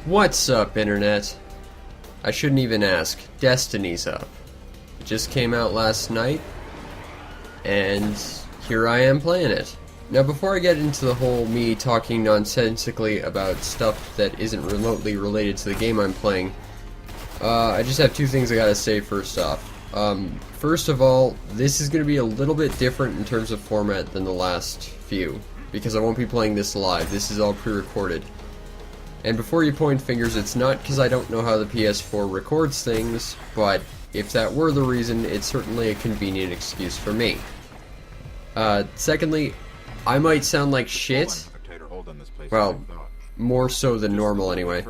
What's up, Internet? I shouldn't even ask. Destiny's up. It just came out last night, and here I am playing it. Now, before I get into the whole me talking nonsensically about stuff that isn't remotely related to the game I'm playing, I just have two things I gotta say first off. First of all, this is gonna be a little bit different in terms of format than the last few, because I won't be playing this live. This is all pre-recorded. And before you point fingers, it's not because I don't know how the PS4 records things, but if that were the reason, it's certainly a convenient excuse for me. Secondly, I might sound like shit. Well, more so than normal anyway.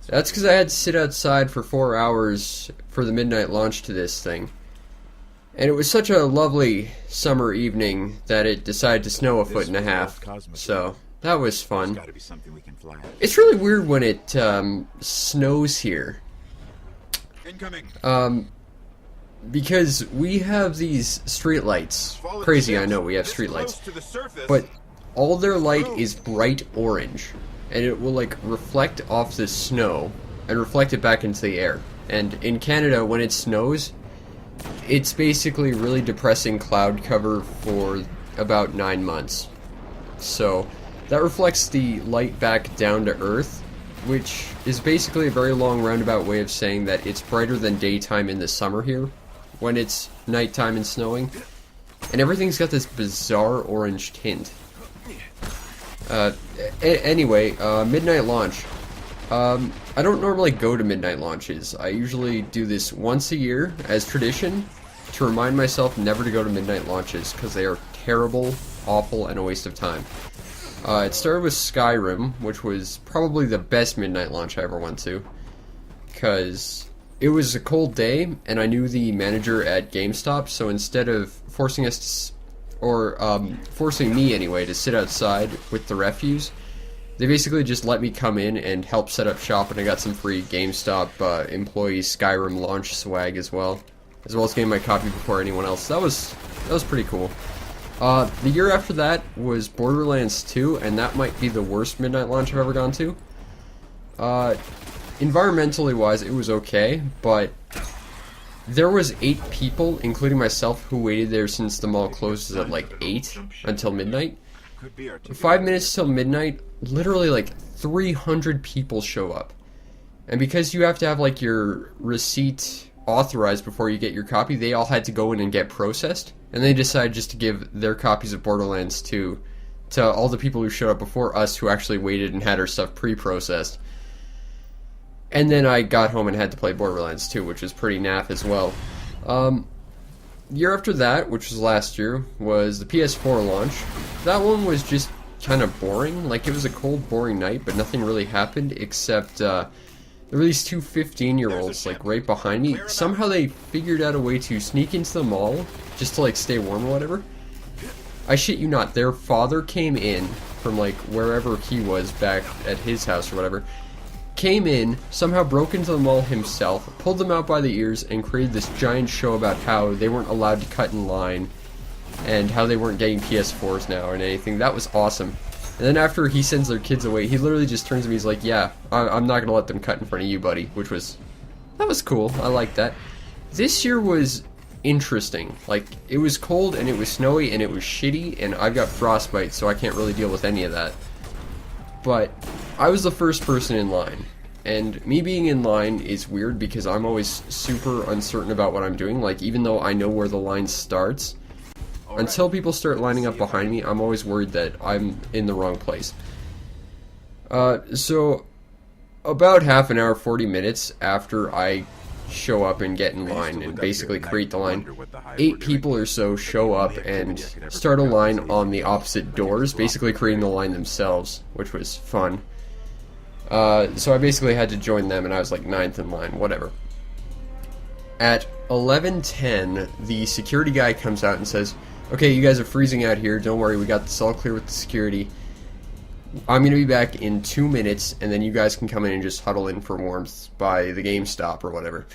That's because I had to sit outside for 4 hours for the midnight launch to this thing. And it was such a lovely summer evening that it decided to snow a foot and a half, so that was fun. It's really weird when it snows here. Because we have these streetlights. Crazy, I know, we have streetlights. But all their light is bright orange. And it will, like, reflect off the snow and reflect it back into the air. And in Canada, when it snows, it's basically really depressing cloud cover for about 9 months. So that reflects the light back down to Earth, which is basically a very long roundabout way of saying that it's brighter than daytime in the summer here, when it's nighttime and snowing. And everything's got this bizarre orange tint. Anyway, midnight launch. I don't normally go to midnight launches. I usually do this once a year as tradition to remind myself never to go to midnight launches because they are terrible, awful, and a waste of time. It started with Skyrim, which was probably the best midnight launch I ever went to, because it was a cold day, and I knew the manager at GameStop, so instead of forcing us to, forcing me anyway, to sit outside with the refuse, they basically just let me come in and help set up shop, and I got some free GameStop employee Skyrim launch swag as well as getting my copy before anyone else. That was pretty cool. The year after that was Borderlands 2, and that might be the worst midnight launch I've ever gone to. Environmentally wise, it was okay, but there was 8 people, including myself, who waited there since the mall closes at like 8 until midnight. 5 minutes till midnight, literally like 300 people show up. And because you have to have like your receipt authorized before you get your copy, they all had to go in and get processed. And they decided just to give their copies of Borderlands 2 to all the people who showed up before us who actually waited and had our stuff pre-processed. And then I got home and had to play Borderlands 2, which was pretty naff as well. Year after that, which was last year, was the PS4 launch. That one was just kind of boring. Like, it was a cold, boring night, but nothing really happened except there were these two 15-year-olds, like, right behind me. Somehow they figured out a way to sneak into the mall just to, like, stay warm or whatever. I shit you not, their father came in from, like, wherever he was back at his house or whatever. Came in, somehow broke into the mall himself, pulled them out by the ears, and created this giant show about how they weren't allowed to cut in line, and how they weren't getting PS4s now or anything. That was awesome. And then after he sends their kids away, he literally just turns to me, he's like, yeah, I'm not gonna let them cut in front of you, buddy, that was cool. I liked that. This year was interesting. Like, it was cold, and it was snowy, and it was shitty, and I've got frostbite, so I can't really deal with any of that. But I was the first person in line, and me being in line is weird because I'm always super uncertain about what I'm doing. Like, even though I know where the line starts, until people start lining up behind me, I'm always worried that I'm in the wrong place. So about half an hour, 40 minutes after I show up and get in line and basically create the line, 8 people or so show up and start a line on the opposite doors, basically creating the line themselves, which was fun. So I basically had to join them, and I was like 9th in line, whatever. At 11:10, the security guy comes out and says, okay, you guys are freezing out here, don't worry, we got this all clear with the security. I'm going to be back in 2 minutes, and then you guys can come in and just huddle in for warmth by the GameStop or whatever.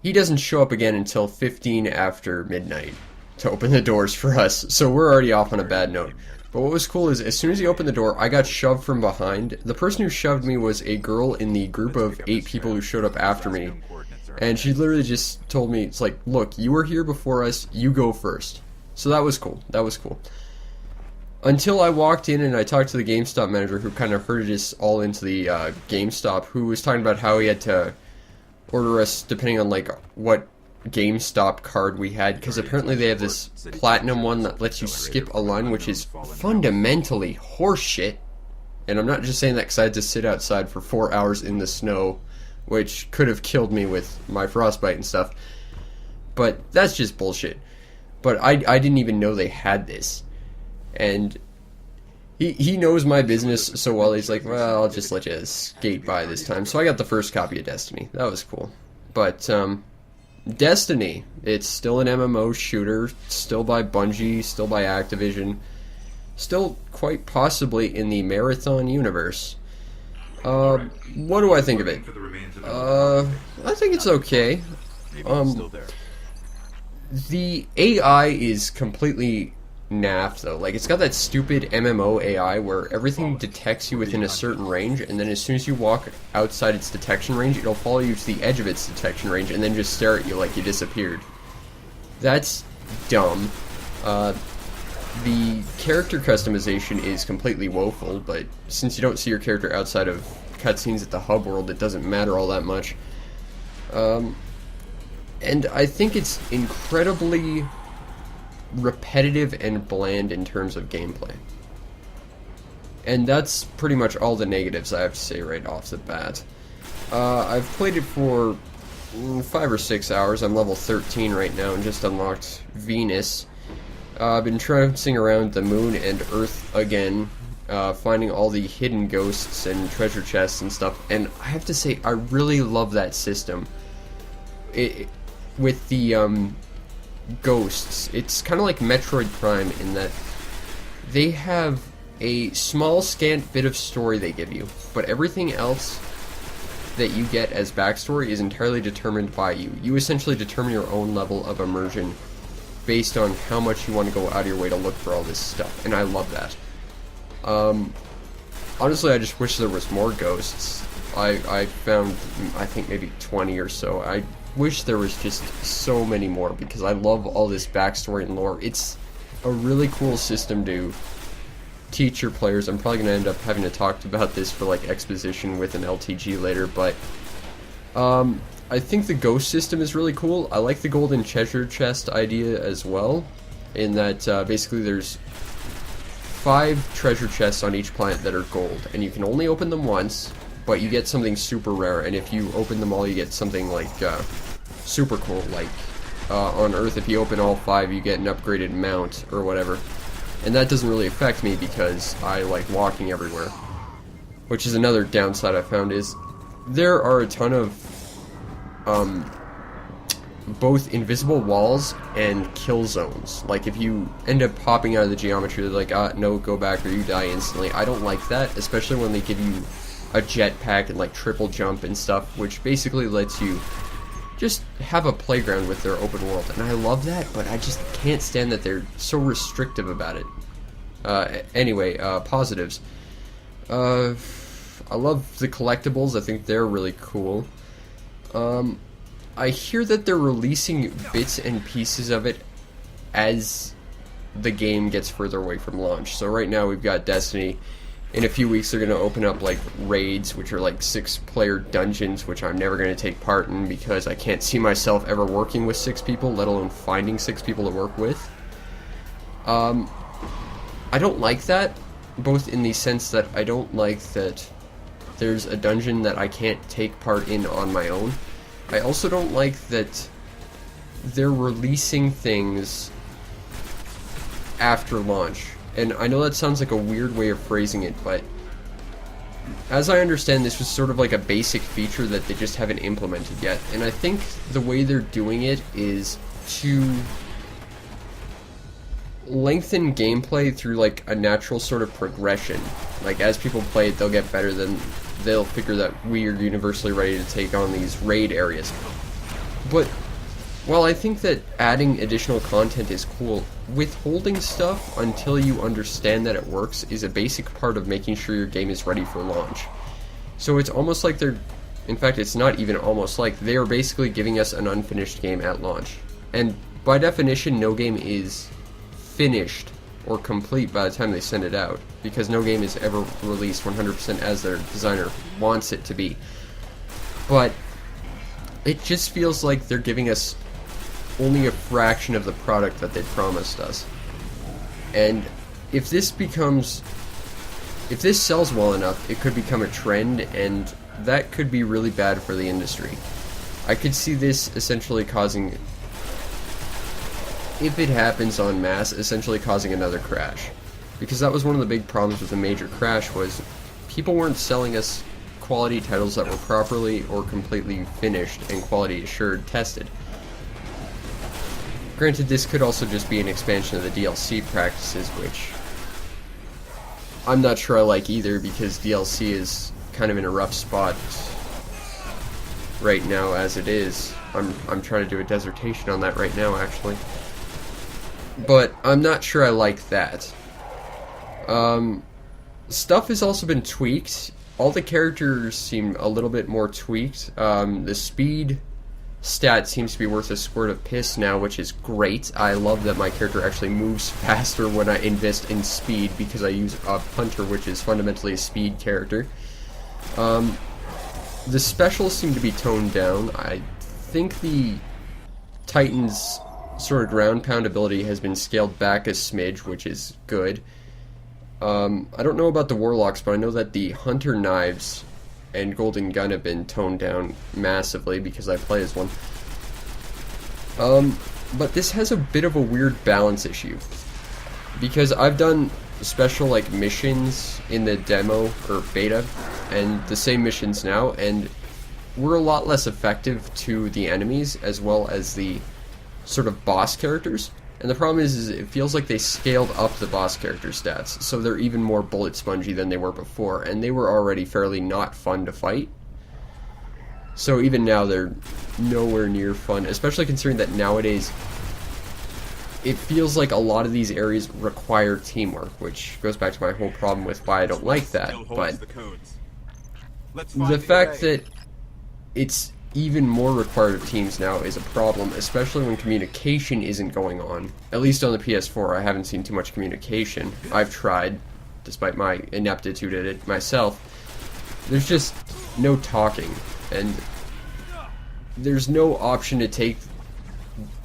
He doesn't show up again until 15 after midnight to open the doors for us, so we're already off on a bad note. But what was cool is, as soon as he opened the door, I got shoved from behind. The person who shoved me was a girl in the group of 8 people who showed up after me. And she literally just told me, it's like, look, you were here before us, you go first. So that was cool. That was cool. Until I walked in and I talked to the GameStop manager, who kind of herded us all into the GameStop, who was talking about how he had to order us depending on, like, what GameStop card we had, because apparently they have this platinum one that lets you skip a line, which is fundamentally horseshit. And I'm not just saying that because I had to sit outside for 4 hours in the snow, which could have killed me with my frostbite and stuff. But that's just bullshit. But I didn't even know they had this. And he knows my business so well, he's like, well, I'll just let you skate by this time. So I got the first copy of Destiny. That was cool. But, Destiny, it's still an MMO shooter, still by Bungie, still by Activision, still quite possibly in the Marathon universe. What do I think of it? I think it's okay. The AI is completely naff, though. Like, it's got that stupid MMO AI where everything detects you within a certain range, and then as soon as you walk outside its detection range, it'll follow you to the edge of its detection range and then just stare at you like you disappeared. That's dumb. The character customization is completely woeful, but since you don't see your character outside of cutscenes at the hub world, it doesn't matter all that much. And I think it's incredibly repetitive and bland in terms of gameplay. And that's pretty much all the negatives I have to say right off the bat. I've played it for 5 or 6 hours. I'm level 13 right now and just unlocked Venus. I've been trouncing around the moon and Earth again, finding all the hidden ghosts and treasure chests and stuff, and I have to say, I really love that system. With the ghosts, it's kind of like Metroid Prime in that they have a small scant bit of story they give you, but everything else that you get as backstory is entirely determined by you. You essentially determine your own level of immersion based on how much you want to go out of your way to look for all this stuff, and I love that. Honestly, I just wish there was more ghosts. I found, I think, maybe 20 or so. I wish there was just so many more, because I love all this backstory and lore. It's a really cool system to teach your players. I'm probably going to end up having to talk about this for, like, exposition with an LTG later, but I think the ghost system is really cool. I like the golden treasure chest idea as well, in that basically there's 5 treasure chests on each planet that are gold, and you can only open them once, but you get something super rare, and if you open them all, you get something like super cool. Like on Earth, if you open all 5, you get an upgraded mount or whatever, and that doesn't really affect me because I like walking everywhere. Which is another downside I found, is there are a ton of both invisible walls and kill zones. Like, if you end up popping out of the geometry, they're like, no, go back or you die instantly. I don't like that, especially when they give you a jetpack and like triple jump and stuff, which basically lets you just have a playground with their open world, and I love that, but I just can't stand that they're so restrictive about it. Anyway, positives. I love the collectibles. I think they're really cool. I hear that they're releasing bits and pieces of it as the game gets further away from launch. So right now we've got Destiny. In a few weeks they're going to open up like raids, which are like 6-player dungeons, which I'm never going to take part in because I can't see myself ever working with 6 people, let alone finding 6 people to work with. I don't like that, both in the sense that I don't like that there's a dungeon that I can't take part in on my own. I also don't like that they're releasing things after launch. And I know that sounds like a weird way of phrasing it, but as I understand, this was sort of like a basic feature that they just haven't implemented yet. And I think the way they're doing it is to lengthen gameplay through like a natural sort of progression. Like, as people play it, they'll get better, then they'll figure that we are universally ready to take on these raid areas. But While I think that adding additional content is cool, withholding stuff until you understand that it works is a basic part of making sure your game is ready for launch. So it's almost like in fact it's not even almost like, they are basically giving us an unfinished game at launch. And by definition, no game is finished or complete by the time they send it out, because no game is ever released 100% as their designer wants it to be. But it just feels like they're giving us only a fraction of the product that they promised us. And if this sells well enough, it could become a trend, and that could be really bad for the industry. I could see this essentially causing, if it happens en masse, essentially causing another crash. Because that was one of the big problems with the major crash, was people weren't selling us quality titles that were properly or completely finished and quality assured tested. Granted, this could also just be an expansion of the DLC practices, which I'm not sure I like either, because DLC is kind of in a rough spot right now as it is. I'm trying to do a dissertation on that right now, actually. But I'm not sure I like that. Stuff has also been tweaked. All the characters seem a little bit more tweaked. The speed stat seems to be worth a squirt of piss now, which is great. I love that my character actually moves faster when I invest in speed, because I use a hunter, which is fundamentally a speed character. The specials seem to be toned down. I think the Titan's sort of ground pound ability has been scaled back a smidge, which is good. I don't know about the Warlocks, but I know that the Hunter Knives and Golden Gun have been toned down massively, because I play as one. But this has a bit of a weird balance issue, because I've done special like missions in the demo or beta, and the same missions now, and we're a lot less effective to the enemies as well as the sort of boss characters. And the problem is it feels like they scaled up the boss character stats, so they're even more bullet spongy than they were before, and they were already fairly not fun to fight. So even now they're nowhere near fun, especially considering that nowadays it feels like a lot of these areas require teamwork, which goes back to my whole problem with why I don't like that. But the fact that it's even more required of teams now is a problem, especially when communication isn't going on. At least on the PS4, I haven't seen too much communication. I've tried, despite my ineptitude at it myself. There's just no talking, and there's no option to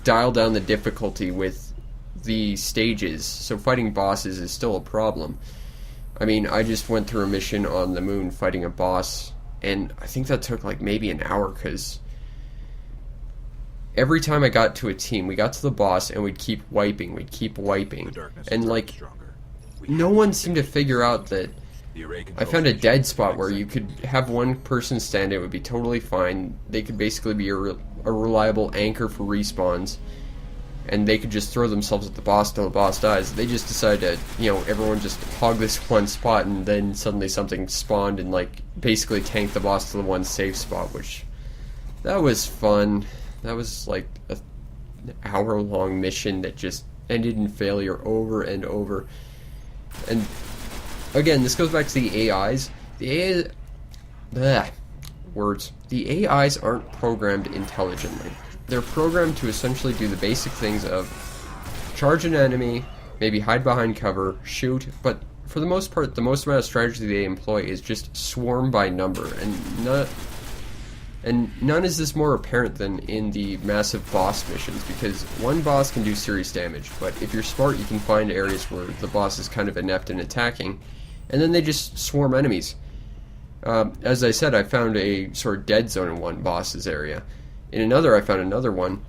dial down the difficulty with the stages, so fighting bosses is still a problem. I mean, I just went through a mission on the moon fighting a boss, and I think that took like maybe an hour, because every time I got to a team, we got to the boss and we'd keep wiping, and like no one seemed to figure out that I found a dead spot where you could have one person stand, it would be totally fine. They could basically be a reliable anchor for respawns, and they could just throw themselves at the boss till the boss dies. They just decided to, everyone just hog this one spot, and then suddenly something spawned and like basically tanked the boss to the one safe spot, which, that was fun. That was like an hour-long mission that just ended in failure over and over. And again, this goes back to the AIs. The AIs aren't programmed intelligently. They're programmed to essentially do the basic things of charge an enemy, maybe hide behind cover, shoot, but for the most part, the most amount of strategy they employ is just swarm by number, and none is this more apparent than in the massive boss missions, because one boss can do serious damage, but if you're smart, you can find areas where the boss is kind of inept in attacking, and then they just swarm enemies. As I said, I found a sort of dead zone in one boss's area. In another, I found another one,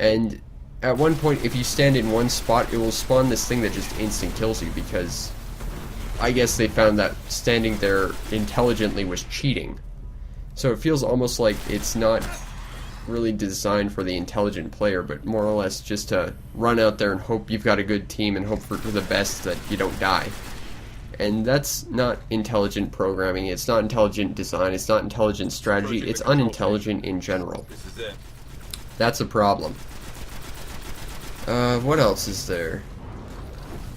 and at one point, if you stand in one spot, it will spawn this thing that just instant kills you, because I guess they found that standing there intelligently was cheating. So it feels almost like it's not really designed for the intelligent player, but more or less just to run out there and hope you've got a good team and hope for the best that you don't die. And that's not intelligent programming, it's not intelligent design, it's not intelligent strategy, it's unintelligent in general. That's a problem. What else is there?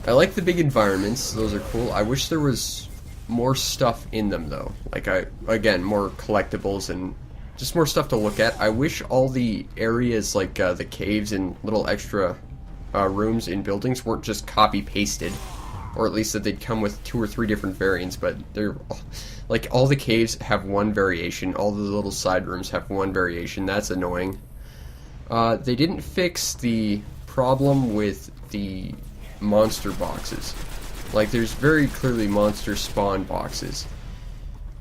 I like the big environments. Those are cool. I wish there was more stuff in them, though. Like, again, more collectibles and just more stuff to look at. I wish all the areas, like the caves and little extra rooms in buildings, weren't just copy-pasted. Or at least that they'd come with 2 or 3 different variants, but they're... Like, all the caves have one variation. All the little side rooms have one variation. That's annoying. They didn't fix the problem with the monster boxes. Like, there's very clearly monster spawn boxes.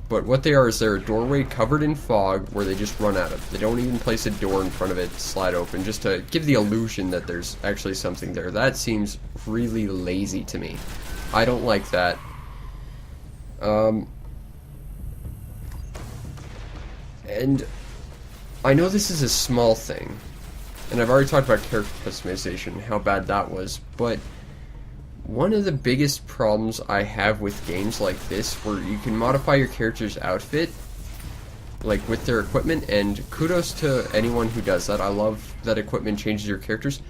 But what they are is they're a doorway covered in fog where they just run out of. They don't even place a door in front of it, slide open, just to give the illusion that there's actually something there. That seems really lazy to me. I don't like that. And I know this is a small thing, and I've already talked about character customization, how bad that was, but one of the biggest problems I have with games like this, where you can modify your character's outfit, like with their equipment, and kudos to anyone who does that. I love that equipment changes your characters.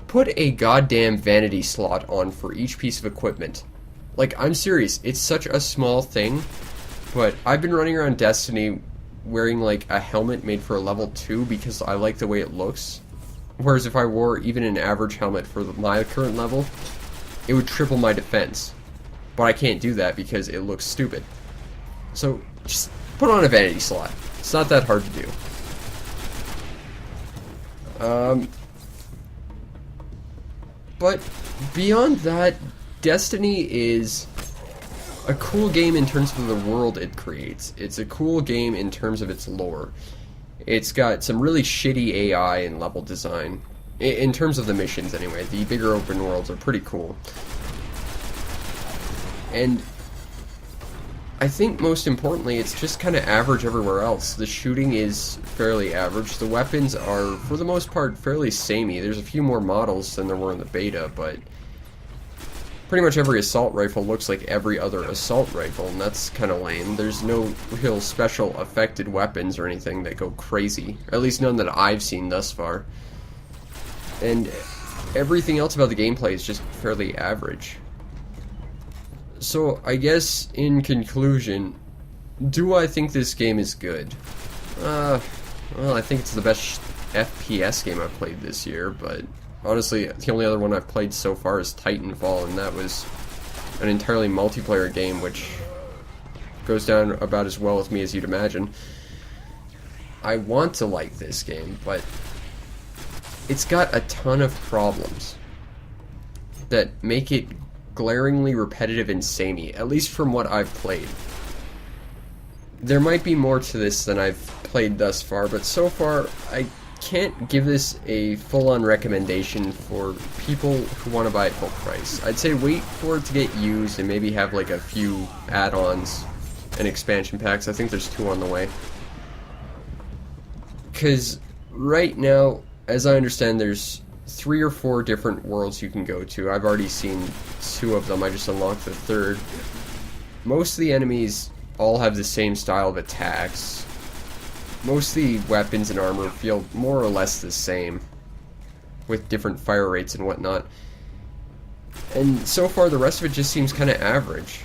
Put a goddamn vanity slot on for each piece of equipment. Like, I'm serious, it's such a small thing, but I've been running around Destiny wearing like a helmet made for a level 2 because I like the way it looks. Whereas if I wore even an average helmet for my current level, it would triple my defense. But I can't do that because it looks stupid. So just put on a vanity slot. It's not that hard to do. But beyond that, Destiny is a cool game in terms of the world it creates. It's a cool game in terms of its lore. It's got some really shitty AI and level design. In terms of the missions, anyway. The bigger open worlds are pretty cool. And I think most importantly, it's just kind of average everywhere else. The shooting is fairly average. The weapons are, for the most part, fairly samey. There's a few more models than there were in the beta, but pretty much every assault rifle looks like every other assault rifle, and that's kind of lame. There's no real special affected weapons or anything that go crazy. Or at least none that I've seen thus far. And everything else about the gameplay is just fairly average. So, I guess, in conclusion, do I think this game is good? Well, I think it's the best FPS game I've played this year, but honestly, the only other one I've played so far is Titanfall, and that was an entirely multiplayer game, which goes down about as well with me as you'd imagine. I want to like this game, but it's got a ton of problems that make it glaringly repetitive and samey, at least from what I've played. There might be more to this than I've played thus far, but so far I can't give this a full-on recommendation for people who want to buy it full price. I'd say wait for it to get used and maybe have like a few add-ons and expansion packs. I think there's 2 on the way. Because right now, as I understand, there's 3 or 4 different worlds you can go to. I've already seen 2 of them. I just unlocked the 3rd. Most of the enemies all have the same style of attacks. Most of the weapons and armor feel more or less the same, with different fire rates and whatnot. And so far, the rest of it just seems kind of average.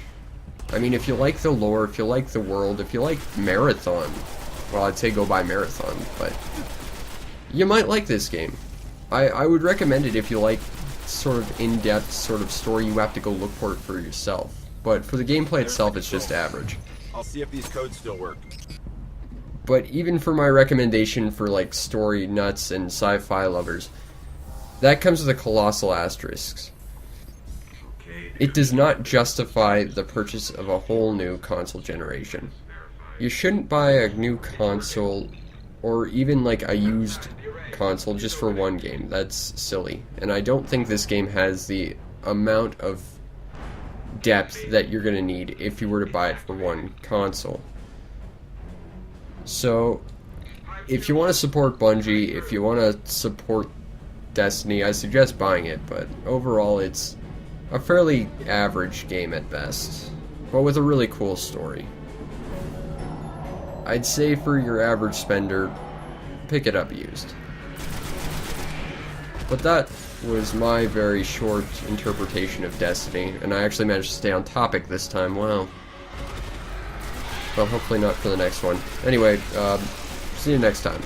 I mean, if you like the lore, if you like the world, if you like Marathon, well, I'd say go buy Marathon, but you might like this game. I would recommend it if you like sort of in-depth sort of story. You have to go look for it for yourself. But for the gameplay itself, it's just average. I'll see if these codes still work. But even for my recommendation for like story nuts and sci-fi lovers, that comes with a colossal asterisk. It does not justify the purchase of a whole new console generation. You shouldn't buy a new console or even like a used console just for one game. That's silly. And I don't think this game has the amount of depth that you're going to need if you were to buy it for one console. So, if you want to support Bungie, if you want to support Destiny, I suggest buying it, but overall it's a fairly average game at best, but with a really cool story. I'd say for your average spender, pick it up used. But that was my very short interpretation of Destiny, and I actually managed to stay on topic this time. Wow. Well, hopefully not for the next one. Anyway, see you next time.